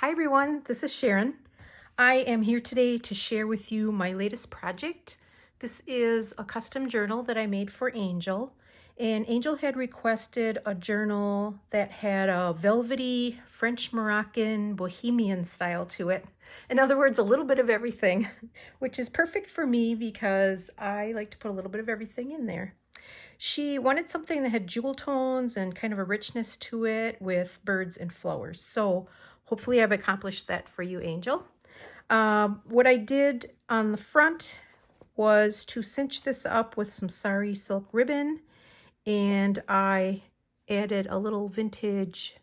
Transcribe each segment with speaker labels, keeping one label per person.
Speaker 1: Hi everyone, this is Sharon. I am here today to share with you my latest project. This is a custom journal that I made for Angel, and Angel had requested a journal that had a velvety, French Moroccan, bohemian style to it. In other words, a little bit of everything, which is perfect for me because I like to put a little bit of everything in there. She wanted something that had jewel tones and kind of a richness to it with birds and flowers. So hopefully I've accomplished that for you, Angel. What I did on the front was to cinch this up with some sari silk ribbon, and I added a little vintage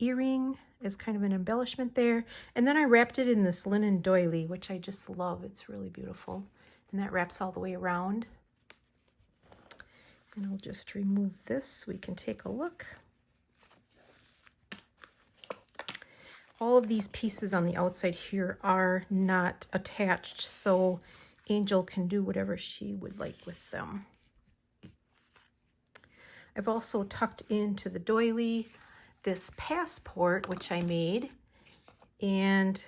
Speaker 1: earring as kind of an embellishment there. And then I wrapped it in this linen doily, which I just love. It's really beautiful. And that wraps all the way around. And I'll just remove this so we can take a look. All of these pieces on the outside here are not attached, so Angel can do whatever she would like with them. I've also tucked into the doily this passport, which I made, and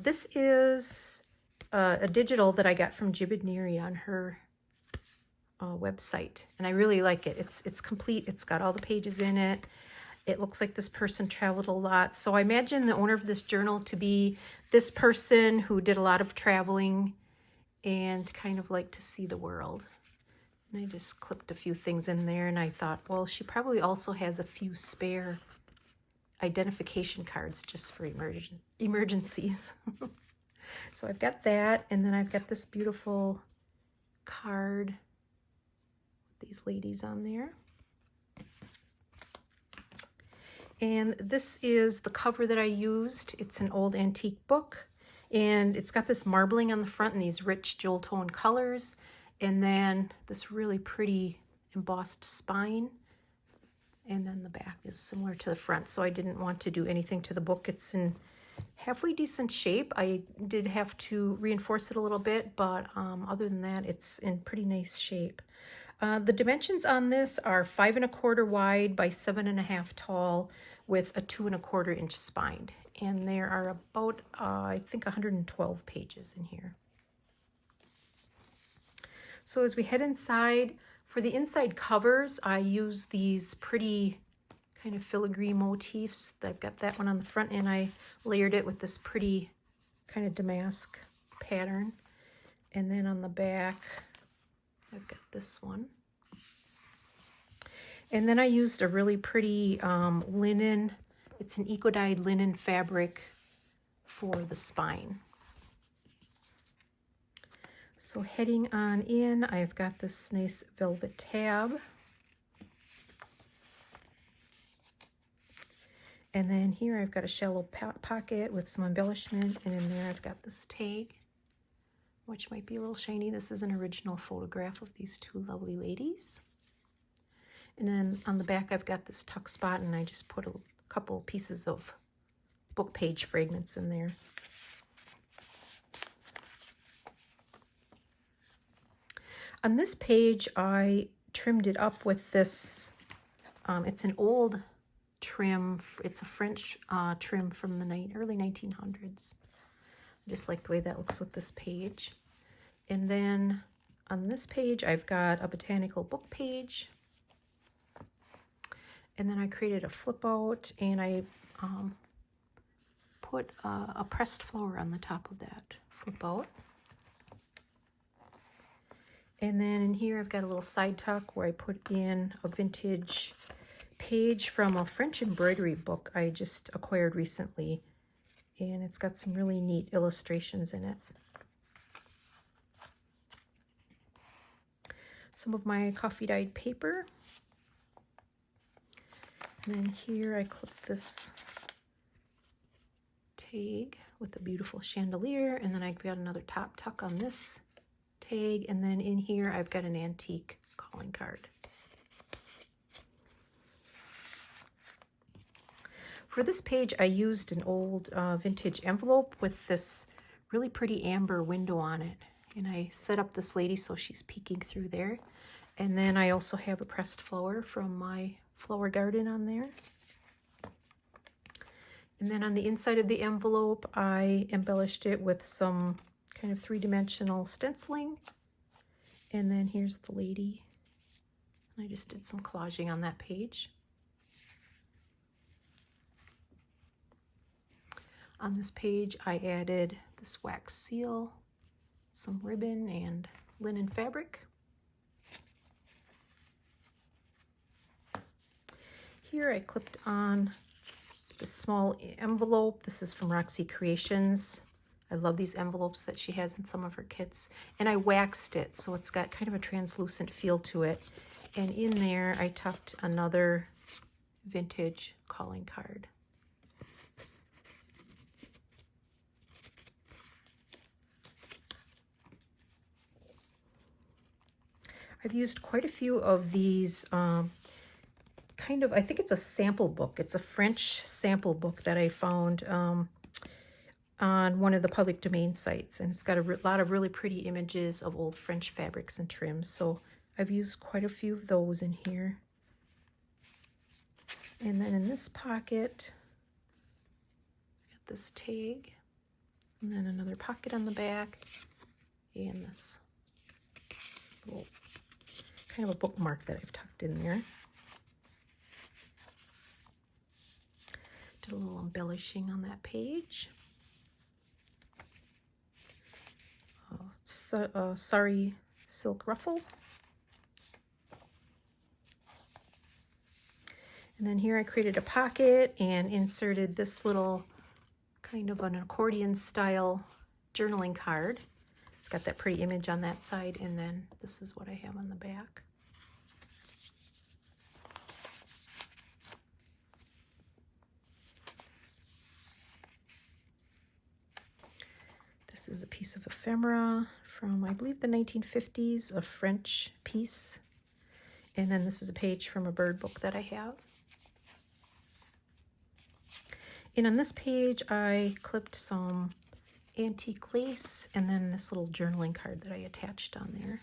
Speaker 1: this is a digital that I got from Jibid Neary on her website, and I really like it. It's complete. It's got all the pages in it. It looks like this person traveled a lot. So I imagine the owner of this journal to be this person who did a lot of traveling and kind of like to see the world. And I just clipped a few things in there, and I thought, well, she probably also has a few spare identification cards just for emergencies. So I've got that, and then I've got this beautiful card with these ladies on there. And this is the cover that I used. It's an old antique book, and it's got this marbling on the front and these rich jewel tone colors, and then this really pretty embossed spine, and then the back is similar to the front. So I didn't want to do anything to the book. It's in halfway decent shape. I did have to reinforce it a little bit, but other than that, it's in pretty nice shape. The dimensions on this are 5 1/4 wide by 7 1/2 tall with a 2 1/4 inch spine. And there are about, I think 112 pages in here. So as we head inside, for the inside covers, I use these pretty kind of filigree motifs. I've got that one on the front, and I layered it with this pretty kind of damask pattern. And then on the back, I've got this one. And then I used a really pretty linen, it's an eco-dyed linen fabric for the spine. So heading on in, I've got this nice velvet tab. And then here I've got a shallow pocket with some embellishment, and in there I've got this tag, which might be a little shiny. This is an original photograph of these two lovely ladies. And then on the back I've got this tuck spot, and I just put a couple pieces of book page fragments in there. On this page I trimmed it up with this, it's an old trim, it's a French trim from the early 1900s. I just like the way that looks with this page. And then on this page I've got a botanical book page, and then I created a flip out, and I put a pressed flower on the top of that flip out. And then in here I've got a little side tuck where I put in a vintage page from a French embroidery book I just acquired recently, and it's got some really neat illustrations in it. Some of my coffee dyed paper. And then here I clipped this tag with a beautiful chandelier, and then I've got another top tuck on this tag, and then in here I've got an antique calling card. For this page I used an old vintage envelope with this really pretty amber window on it, and I set up this lady so she's peeking through there. And then I also have a pressed flower from my flower garden on there. And then on the inside of the envelope, I embellished it with some kind of three-dimensional stenciling. And then here's the lady. I just did some collaging on that page. On this page, I added this wax seal, some ribbon, and linen fabric. Here I clipped on this small envelope. This is from Roxy Creations. I love these envelopes that she has in some of her kits. And I waxed it, so it's got kind of a translucent feel to it. And in there, I tucked another vintage calling card. I've used quite a few of these I think it's a sample book. It's a French sample book that I found on one of the public domain sites. And it's got a lot of really pretty images of old French fabrics and trims. So I've used quite a few of those in here. And then in this pocket, I've got this tag. And then another pocket on the back. And this little kind of a bookmark that I've tucked in there. Did a little embellishing on that page. Sorry silk ruffle. And then here I created a pocket and inserted this little kind of an accordion style journaling card. It's got that pretty image on that side, and then this is what I have on the back. This is a piece of ephemera from, I believe, the 1950s, a French piece. And then this is a page from a bird book that I have. And on this page, I clipped some antique lace and then this little journaling card that I attached on there.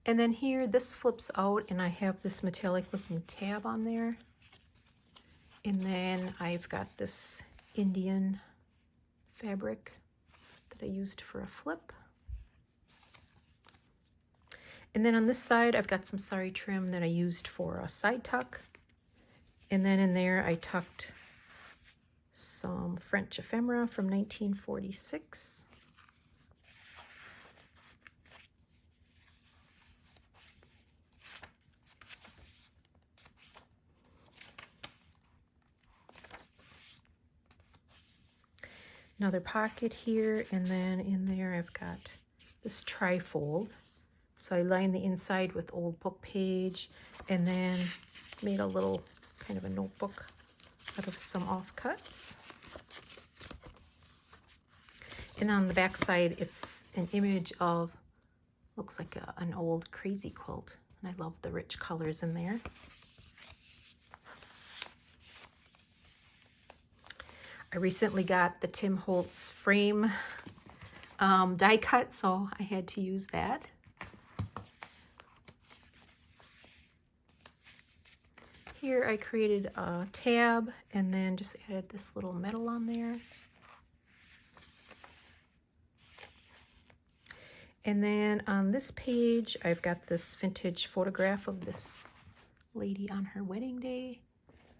Speaker 1: And then here, this flips out and I have this metallic looking tab on there. And then I've got this Indian fabric that I used for a flip. And then on this side, I've got some sari trim that I used for a side tuck. And then in there, I tucked some French ephemera from 1946. Another pocket here, and then in there I've got this trifold. So I lined the inside with old book page and then made a little kind of a notebook out of some offcuts. And on the back side, it's an image of, looks like an old crazy quilt. And I love the rich colors in there. I recently got the Holtz Frame Die Cut, so I had to use that. Here I created a tab and then just added this little metal on there. And then on this page, I've got this vintage photograph of this lady on her wedding day.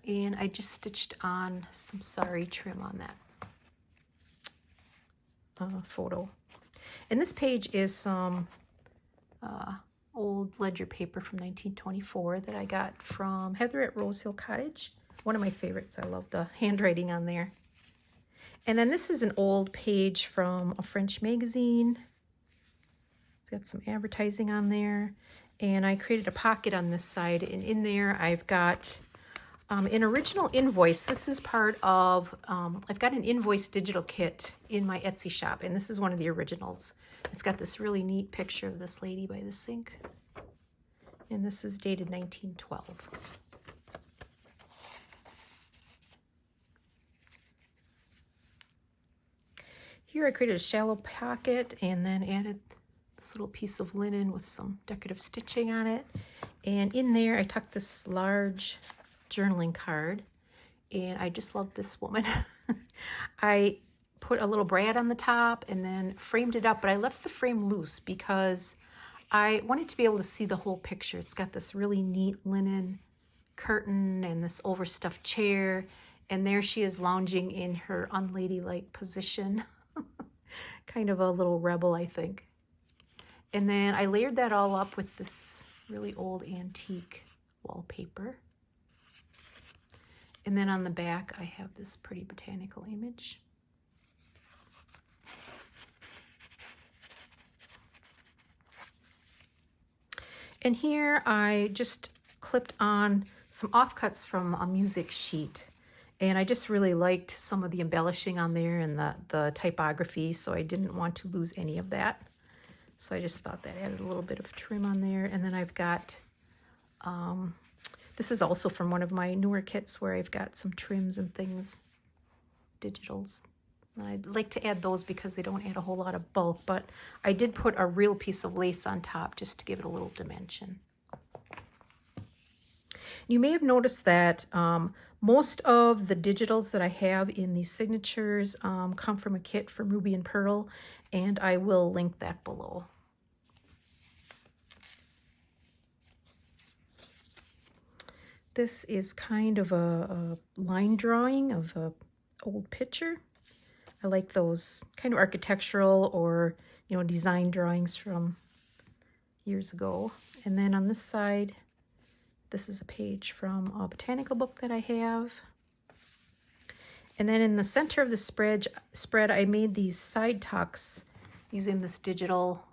Speaker 1: And I just stitched on some sari trim on that photo. And this page is some old ledger paper from 1924 that I got from Heather at Rose Hill Cottage. One of my favorites. I love the handwriting on there. And then this is an old page from a French magazine. It's got some advertising on there. And I created a pocket on this side. And in there I've got an original invoice. This is part of, I've got an invoice digital kit in my Etsy shop, and this is one of the originals. It's got this really neat picture of this lady by the sink, and this is dated 1912. Here I created a shallow pocket and then added this little piece of linen with some decorative stitching on it. And in there I tucked this large journaling card, and I just love this woman. I put a little brad on the top and then framed it up, but I left the frame loose because I wanted to be able to see the whole picture. It's got this really neat linen curtain and this overstuffed chair, and there she is lounging in her unladylike position. Kind of a little rebel, I think. And then I layered that all up with this really old antique wallpaper. And then on the back, I have this pretty botanical image. And here I just clipped on some offcuts from a music sheet. And I just really liked some of the embellishing on there and the typography, so I didn't want to lose any of that. So I just thought that added a little bit of trim on there. And then I've got, this is also from one of my newer kits where I've got some trims and things, digitals. And I'd like to add those because they don't add a whole lot of bulk, but I did put a real piece of lace on top just to give it a little dimension. You may have noticed that most of the digitals that I have in these signatures come from a kit from Ruby and Pearl, and I will link that below. This is kind of a line drawing of an old picture. I like those kind of architectural or, you know, design drawings from years ago. And then on this side, this is a page from a botanical book that I have. And then in the center of the spread, I made these side tucks using this digital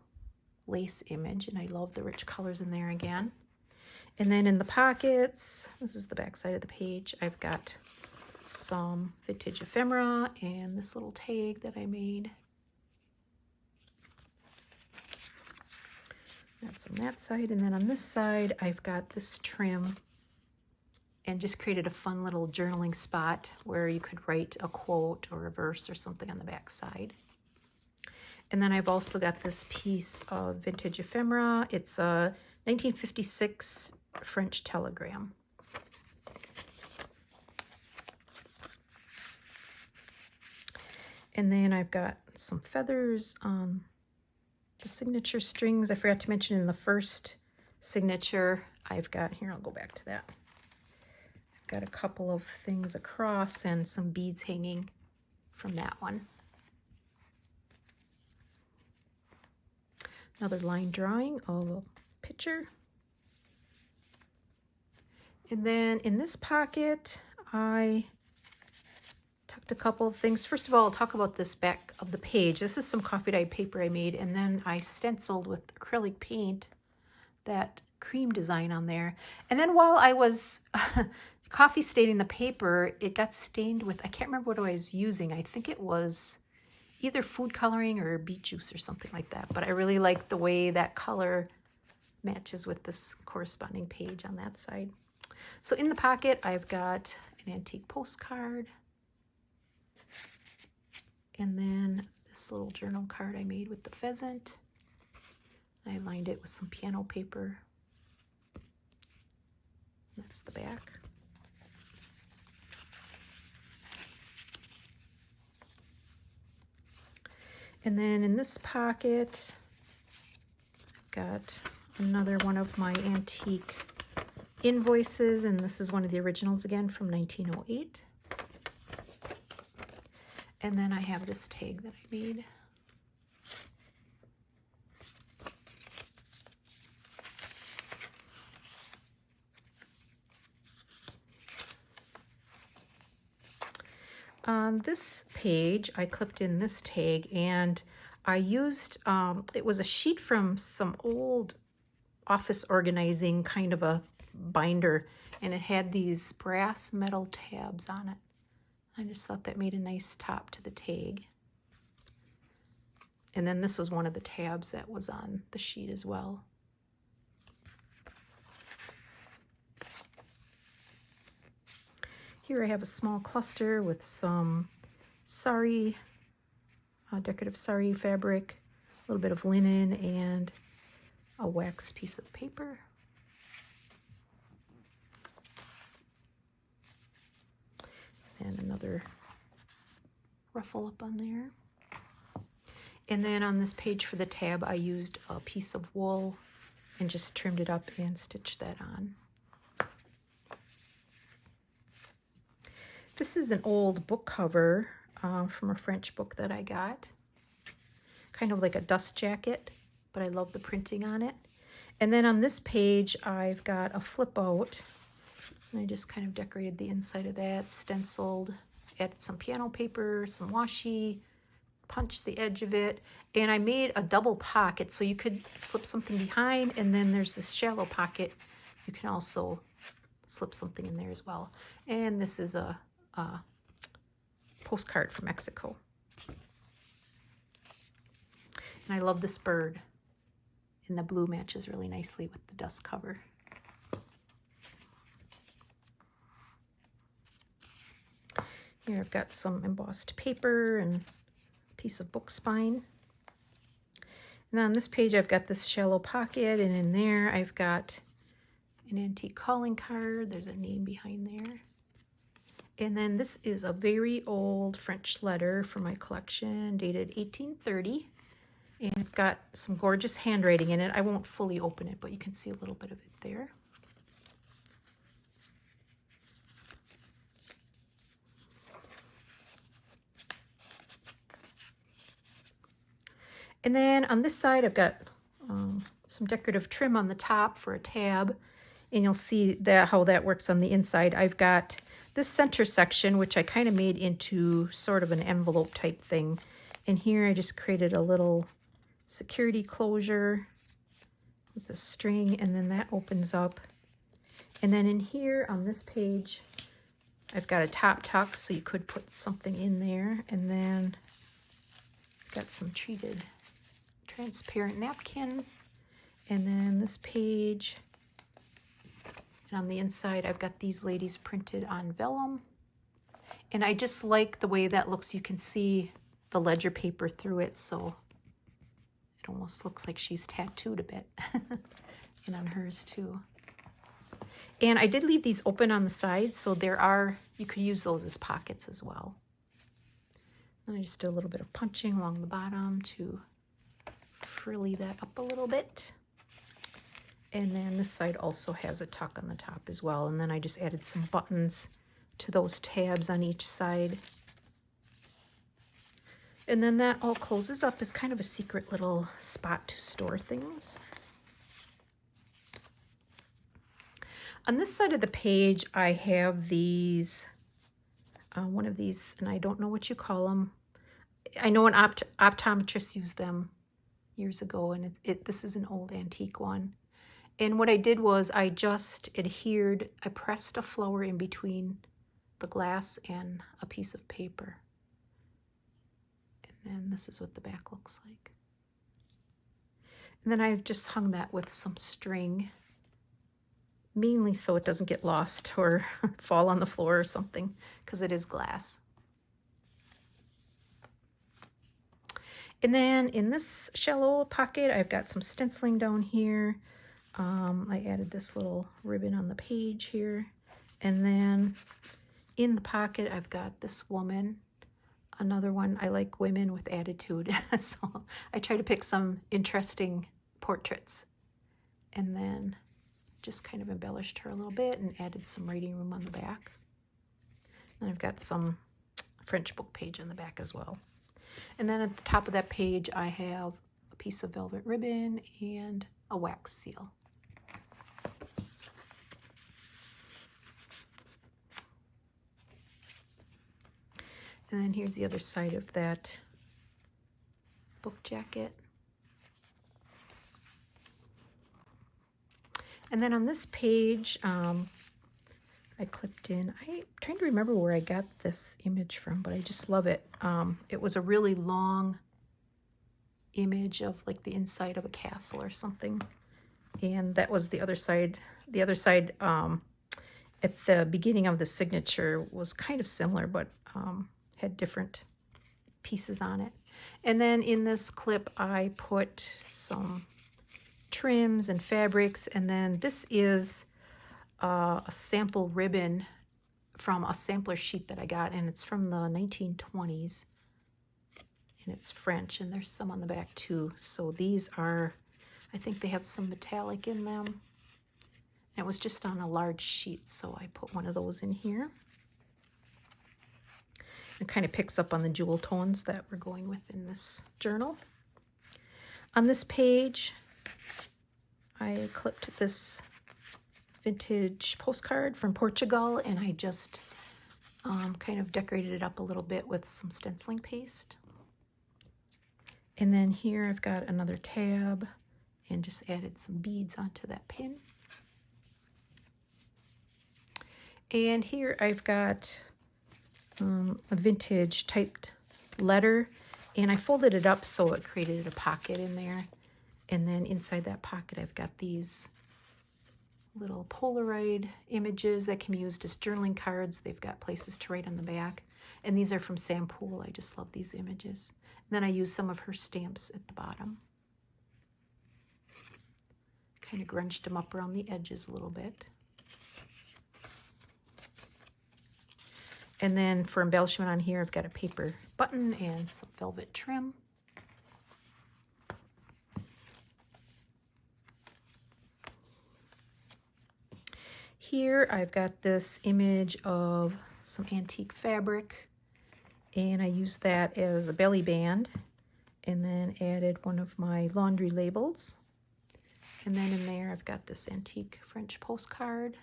Speaker 1: lace image, and I love the rich colors in there again. And then in the pockets, this is the back side of the page, I've got some vintage ephemera and this little tag that I made. That's on that side. And then on this side, I've got this trim and just created a fun little journaling spot where you could write a quote or a verse or something on the back side. And then I've also got this piece of vintage ephemera. It's a 1956 French telegram. And then I've got some feathers on the signature strings. I forgot to mention in the first signature, I've got, here, I'll go back to that. I've got a couple of things across and some beads hanging from that one. Another line drawing of a picture. And then in this pocket, I tucked a couple of things. First of all, I'll talk about this back of the page. This is some coffee dyed paper I made, and then I stenciled with acrylic paint that cream design on there. And then while I was coffee staining the paper, it got stained with, I can't remember what I was using. I think it was either food coloring or beet juice or something like that. But I really like the way that color matches with this corresponding page on that side. So in the pocket, I've got an antique postcard. And then this little journal card I made with the pheasant. I lined it with some piano paper. That's the back. And then in this pocket, I've got another one of my antique invoices, and this is one of the originals again from 1908. And then I have this tag that I made. On this page, I clipped in this tag, and I used, it was a sheet from some old office organizing kind of a binder, and it had these brass metal tabs on it. I just thought that made a nice top to the tag. And then this was one of the tabs that was on the sheet as well. Here I have a small cluster with some sari, decorative sari fabric, a little bit of linen, and a wax piece of paper. and another ruffle up on there. And then on this page for the tab, I used a piece of wool and just trimmed it up and stitched that on. This is an old book cover from a French book that I got. Kind of like a dust jacket, but I love the printing on it. And then on this page, I've got a flip out. And I just kind of decorated the inside of that, stenciled, added some piano paper, some washi, punched the edge of it, and I made a double pocket so you could slip something behind, and then there's this shallow pocket. You can also slip something in there as well. And this is a postcard from Mexico. And I love this bird, and the blue matches really nicely with the dust cover. Here I've got some embossed paper and piece of book spine. And on this page I've got this shallow pocket, and in there I've got an antique calling card. There's a name behind there. And then this is a very old French letter from my collection dated 1830, and it's got some gorgeous handwriting in it. I won't fully open it, but you can see a little bit of it there. And then on this side, I've got some decorative trim on the top for a tab, and you'll see how that works on the inside. I've got this center section, which I kind of made into sort of an envelope type thing. And here I just created a little security closure with a string, and then that opens up. And then in here on this page, I've got a top tuck, so you could put something in there. And then I've got some treated transparent napkin, and then this page, and on the inside I've got these ladies printed on vellum, and I just like the way that looks. You can see the ledger paper through it, so it almost looks like she's tattooed a bit. And on hers too. And I did leave these open on the sides, so you could use those as pockets as well. And I just did a little bit of punching along the bottom to frilly that up a little bit. And then this side also has a tuck on the top as well. And then I just added some buttons to those tabs on each side. And then that all closes up as kind of a secret little spot to store things. On this side of the page, I have these, one of these, and I don't know what you call them. I know an optometrist used them years ago, and this is an old antique one. And what I did was I just I pressed a flower in between the glass and a piece of paper. And then this is what the back looks like. And then I've just hung that with some string, mainly so it doesn't get lost or fall on the floor or something, because it is glass. And then in this shallow pocket, I've got some stenciling down here. I added this little ribbon on the page here. And then in the pocket, I've got this woman. Another one, I like women with attitude. So I try to pick some interesting portraits. And then just kind of embellished her a little bit and added some writing room on the back. And I've got some French book page on the back as well. And then at the top of that page, I have a piece of velvet ribbon and a wax seal. And then here's the other side of that book jacket. And then on this page, I clipped in, I'm trying to remember where I got this image from, but I just love it. It was a really long image of like the inside of a castle or something. And that was the other side. The other side at the beginning of the signature was kind of similar, but had different pieces on it. And then in this clip, I put some trims and fabrics, and then this is a sample ribbon from a sampler sheet that I got, and it's from the 1920s, and it's French, and there's some on the back too. So these are, I think they have some metallic in them. And it was just on a large sheet, so I put one of those in here. It kind of picks up on the jewel tones that we're going with in this journal. On this page, I clipped this vintage postcard from Portugal, and I just kind of decorated it up a little bit with some stenciling paste. And then here I've got another tab and just added some beads onto that pin. And here I've got a vintage typed letter, and I folded it up so it created a pocket in there. And then inside that pocket I've got these little Polaroid images that can be used as journaling cards. They've got places to write on the back. And these are from Sam Poole. I just love these images. And then I used some of her stamps at the bottom. Kind of grunged them up around the edges a little bit. And then for embellishment on here, I've got a paper button and some velvet trim. Here I've got this image of some antique fabric, and I used that as a belly band, and then added one of my laundry labels. And then in there I've got this antique French postcard.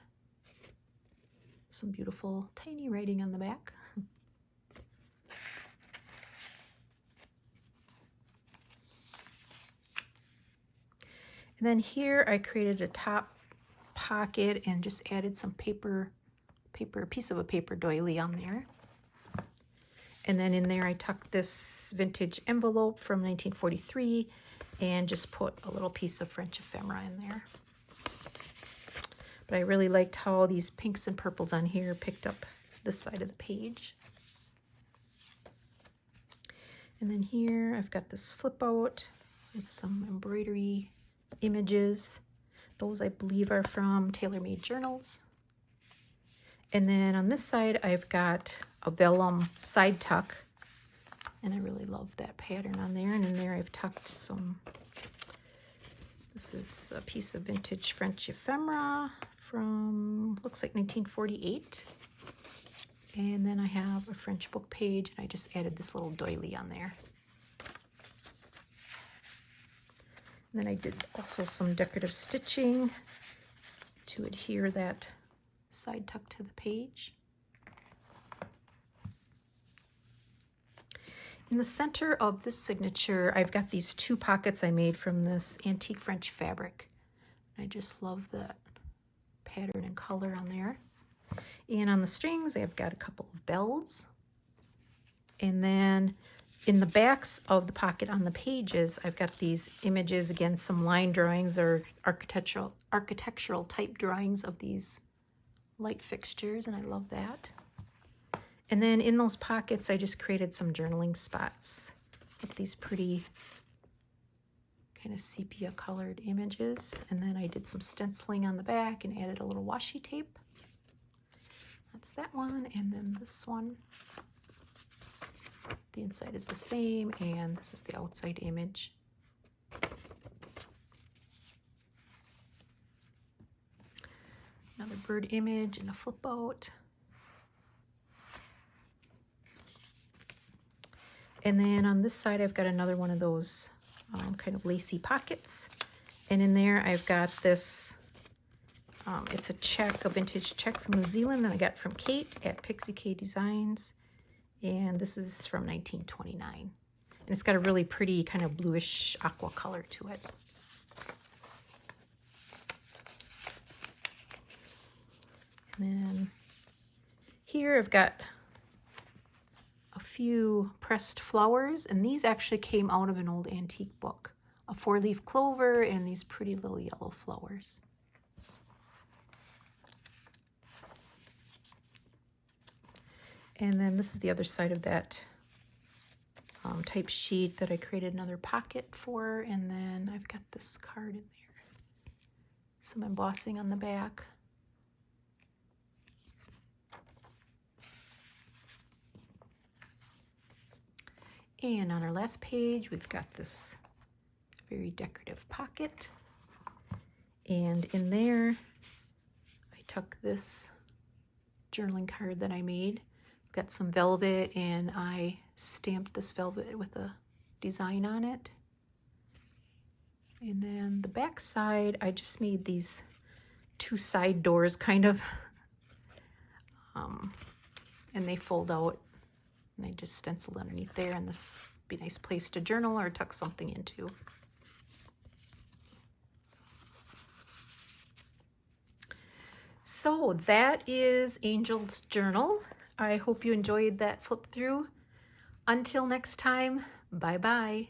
Speaker 1: Some beautiful tiny writing on the back. And then here I created a top pocket and just added some piece of a paper doily on there. And then in there I tucked this vintage envelope from 1943 and just put a little piece of French ephemera in there. But I really liked how these pinks and purples on here picked up this side of the page. And then here I've got this flip out with some embroidery images. Those I believe are from Tailor Made Journals. And then on this side I've got a vellum side tuck, and I really love that pattern on there. And in there I've tucked some, this is a piece of vintage French ephemera from, looks like 1948. And then I have a French book page, and I just added this little doily on there. And then I did also some decorative stitching to adhere that side tuck to the page. In the center of this signature, I've got these two pockets I made from this antique French fabric. I just love that pattern and color on there. And on the strings, I've got a couple of bells. And then in the backs of the pocket on the pages, I've got these images, again, some line drawings or architectural type drawings of these light fixtures, and I love that. And then in those pockets, I just created some journaling spots with these pretty kind of sepia colored images. And then I did some stenciling on the back and added a little washi tape. That's that one. And then this one, the inside is the same, and this is the outside image. Another bird image and a flip out. And then on this side, I've got another one of those kind of lacy pockets. And in there, I've got this, it's a check, a vintage check from New Zealand that I got from Kate at Pixie K Designs. And this is from 1929. And it's got a really pretty kind of bluish aqua color to it. And then here I've got a few pressed flowers, and these actually came out of an old antique book. A 4-leaf clover and these pretty little yellow flowers. And then this is the other side of that type sheet that I created another pocket for. And then I've got this card in there. Some embossing on the back. And on our last page, we've got this very decorative pocket. And in there, I tuck this journaling card that I made. I've got some velvet, and I stamped this velvet with a design on it. And then the back side, I just made these two side doors kind of, and they fold out, and I just stenciled underneath there, and this would be a nice place to journal or tuck something into. So that is Angel's journal. I hope you enjoyed that flip through. Until next time, bye-bye.